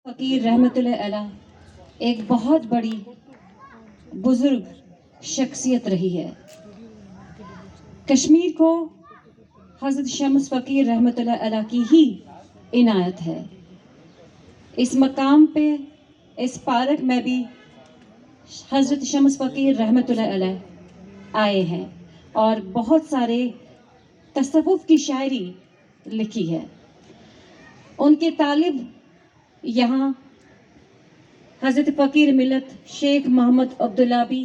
फकीर रहमतुल्लाह अलैह एक बहुत बड़ी बुजुर्ग शख्सियत रही है। कश्मीर को हज़रत शम्स फ़कीर रहमतुल्लाह अलैह की ही इनायत है। इस मकाम पे इस पार्क में भी हज़रत शम्स फ़कीर रहमतुल्लाह अलैह आए हैं और बहुत सारे तसव्वुफ़ की शायरी लिखी है। उनके तालिब यहाँ हज़रत फ़कीर मिलत शेख मोहम्मद अब्दुल्ला भी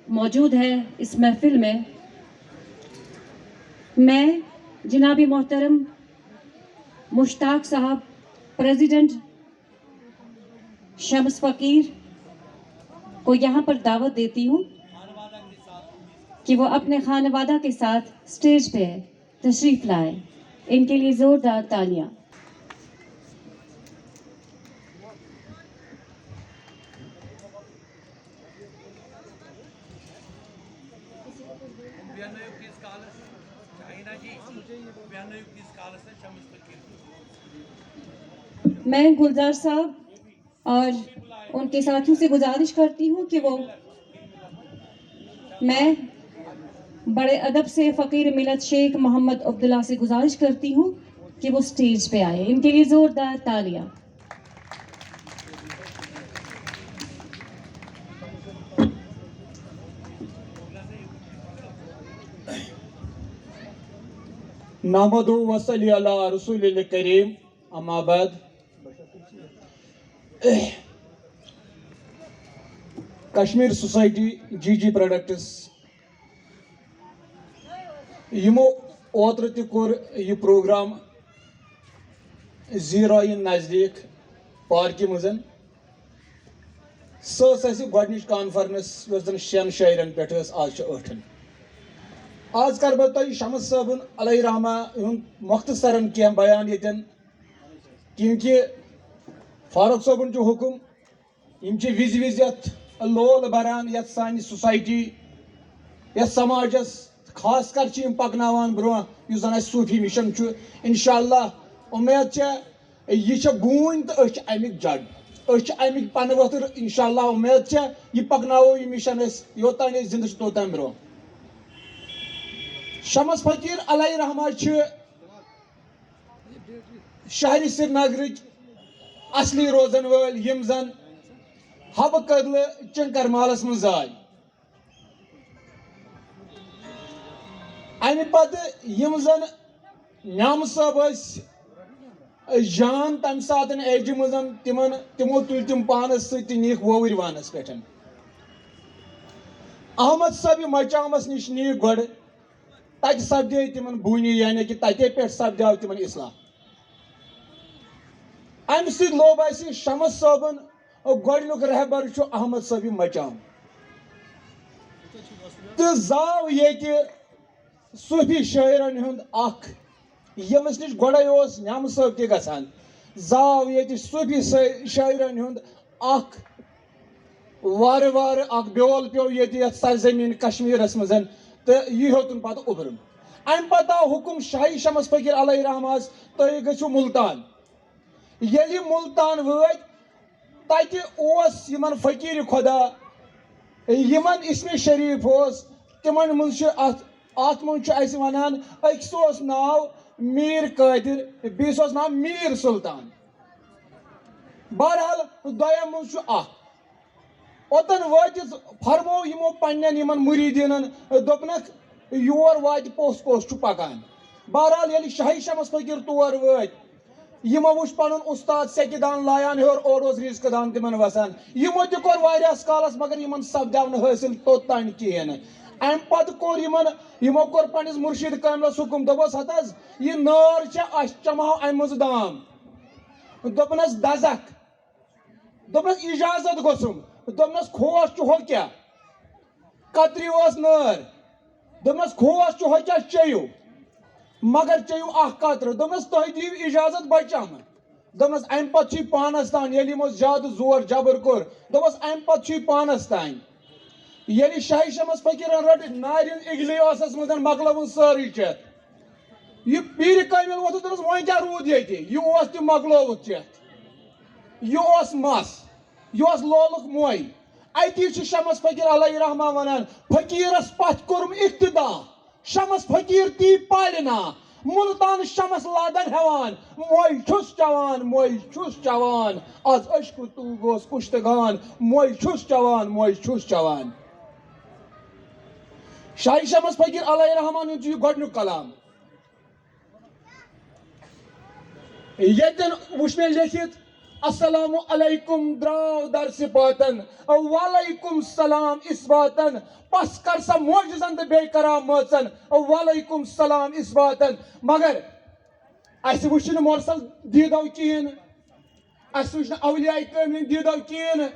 मौजूद है इस महफिल में। मैं जनाब मोहतरम मुश्ताक साहब प्रेसिडेंट शम्स फ़कीर को यहाँ पर दावत देती हूँ कि वो अपने खानवादा के साथ स्टेज पे तशरीफ़ लाए। इनके लिए ज़ोरदार तालियाँ। मैं गुलजार साहब और उनके साथियों से गुजारिश करती हूँ कि मैं बड़े अदब से फ़कीर मिलत शेख मोहम्मद अब्दुल्ला से गुजारिश करती हूँ कि वो स्टेज पे आए। इनके लिए ज़ोरदार तालियाँ। नहमदु व सल्ली अला रसूलिल करीम अम्मा बाद। कश्मीर सोसाइटी जीजी प्रोडक्ट्स यमो ओत्र ति कोर यह प्रोग्राम ज़ीराइन नज़दीक पार्क मजन गोडनिच कॉन्फ्रेंस शेन शायरन पे आज 8। आज कर बह तुम शम्स साहबन अलैहि रहमा मुख्तसरन कह बयान यन क्योंकि फारूक साहबन हुक्म विज विज लोल बरान ये सानी सोसाइटी ये समाजस खास कर पकनावान ब्रोह जन सूफी मिशन इंशाअल्लाह उम्मीद यह गून तो अमिक जड़ अमिक पन वथर इंशाअल्लाह उम्मीद यह पकनावो यह मिशन योतान जिंद तोतान ब्रोह। शम्स फ़कीर अलैहि रहमा शहर श्रीनगर असली रोजन वल यम जन हब कदल चंकर मालस मज आय। अमि पत यम जन न्याम साहब जान तम सात एज मज तिमो तुल तिम पानस नीक वोवर वानस पे। अहमद साहब मचामस निश नीक गड तत सपदे तिमन बूनी यानी कि तते पे सपदाव तिमन इस्लाह। अम सत लोब शम्स साहबन गोडनुक रहबर अहमद साहब मचाम तो जाव ये सूफी शायरन हुंद यमस निश गोड़े न्याम साहब ते गसान जाव ये सूफी शायरन हुंद वार वार ब्योल पे ये सरजमीन कश्मीरस मजन तो यह होतन पत उभरन। अम पत आव हुकुम शाही शम्स फ़कीर अलैहि रहमा तुम गो मुल्तान। ये मुल्तान वत तमन फ़कीर खुदा यमन इसमें शरीफ तिमन मज वन अकिस नाव मीर कादिर बीस नाव मीर सुल्तान। बहरहाल दोयम मज ओतन वात फरमो यमो पन्न मुरीदीन दोपनक योर वात पोस पोस पकान। बहरहाल ये शाही शम्स फ़कीर तौर वात यमो वुच पन उस्ताद सेकिदान लायान हेर और रिजकदान तिमन वसान यमो तह कोर वारियास कालस मगर यमन सपदाव हासिल तोतान कहेन। अम पत कोर यमो कोर पन्निस मुर्शिद कामलस हुकुम दोपस हतज यह नार चमहो अम मज दाम दोपनस दजक दोपनस इजाजत गोसुम दोपनस खोश हो क्या कतरी नार दोपनस खोश हो क्या चेयू मगर चेयू कतर दोपनस तुह दीव इजाजत बचम दोपनस अम पत पानस तान ये ज्यादा जोर जबर कोर दोपस अम पत पानस तान ये शाही शम्स फ़कीर रट नारिन इगली मज मकलवन सारी चेत यह पीर कामिल वो वो क्या रूद ये मकलोवुत चेत یہ مس یہ لولک موئی اتی شمس فقیر علیہ رحمہ ونان فقیرس پتھ کورم اقتدا شمس فقیر تی پالنا ملتان شمس لادن ہیوان موئی چھس چوان موئی چھس چوان آز عشق تو گوس کشتگان موئی چھس چوان موئی چھس چوان شاہی شمس فقیر علیہ رحمان یہ گۄڈنیُک کلام یتن وچھ مےٚ لیکھِتھ السلام علیکم درٛاو در صفاتن وعلیکم السلام اثباتن پس کر سا معجزن تہٕ بیٚیہِ کرامٲژن وعلیکم السلام اثباتن مگر اسہِ وٕچھ نہٕ مرسل دیٖدو کِہیٖنۍ اسہِ وٕچھ نہٕ اولیاء کٲمِل دیٖدو کِہیٖنۍ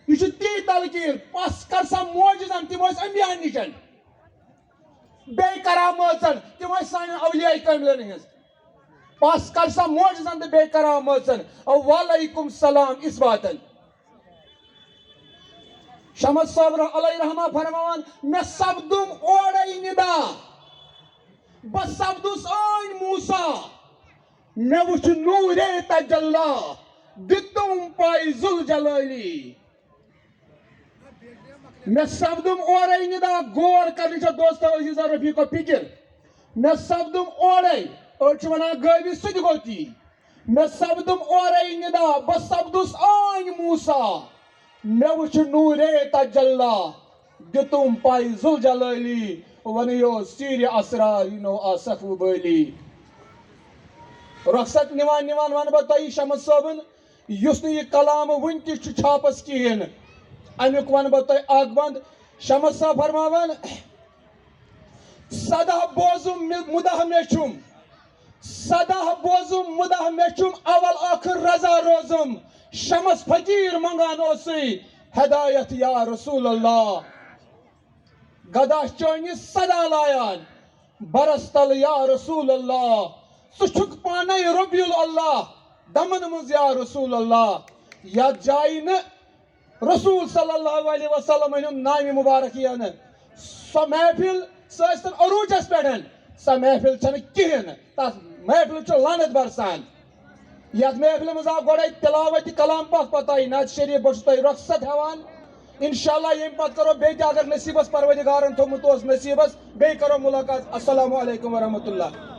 یہ چھُ تی تلقیٖن پس کر سا معجزن تِم ٲسۍ انبیاء نِشن بیٚیہِ کرامٲژن تِم ٲسۍ سانٮ۪ن اولیاء کٲملن ہٕنٛز پس کر سا معجزن تہٕ بیٚیہِ کرامٲژن وعلیکم السلام اثباتن شمس صٲب علیہ رحمہ فرماوان مےٚ سپدُم اورے ندا بہٕ سپدُس ٲنۍ موسیٰ مےٚ وٕچھ نوٗرے تجلی دِتُم پاے ذوالجلالی مےٚ سپدُم اورے ندا غور کرنٕچ دوستو عزیزو رفیقو فکر مےٚ سپدُم اورے أڑۍ چھِ ونان گٲوِ سُہ تہِ گوٚو تی مےٚ سپدُم اورے ندا بہٕ سپدُس ٲنۍ موسیٰ مےٚ وٕچھ نوٗرے تجلی دِتُم پاے ذوالجلالی ونیو سیٖرِ اسرار یہِ نو آ سخوٕ بٲلی رۄخصت نِوان نِوان ونہٕ بہٕ تۄہہِ شمس صٲبُن یُس نہٕ یہِ کلام وٕنہِ تہِ چھُ چھاپس کِہیٖنۍ امیُک ونہٕ بہٕ تۄہہِ اکھ بند شمس صٲب فرماوان سداہ بوزُم مُدح مےٚ چھُم سداہ بوزُم مُدح مےٚ چھُم اول ٲخر رضا روزُم شمس فقیر منگان اوسُے ہدایت یا رسول اللہ گدا چٲنِس سدا لایان برس تل یا رسول اللہ ژٕ چھُکھ پانے ربی اللہ دمن منٛز یا رسول اللہ یتھ جایہِ نہٕ رسول صلی اللہ علیہ وسلم ہُنٛد نامہِ مُبارک یِنہٕ سۄ محفل سۄ ٲسۍتن عروٗجس پٮ۪ٹھ سۄ محفل چھنہٕ کِہیٖنۍ تتھ محفل چھُ لعنت برسان یتھ محفلہِ منٛز آو گۄڈے تلاوت کلام پاک پتہ نعت شریف بہٕ چھُس تۄہہِ رۄخصت ہٮ۪وان انشاءاللہ ییٚمہِ پتہٕ کرو بیٚیہِ تہِ اگر نصیٖبس پروردگارن تھوٚمُت اوس نصیٖبس بیٚیہِ کرو مُلاقات السلام علیکم ورحمتہ اللہ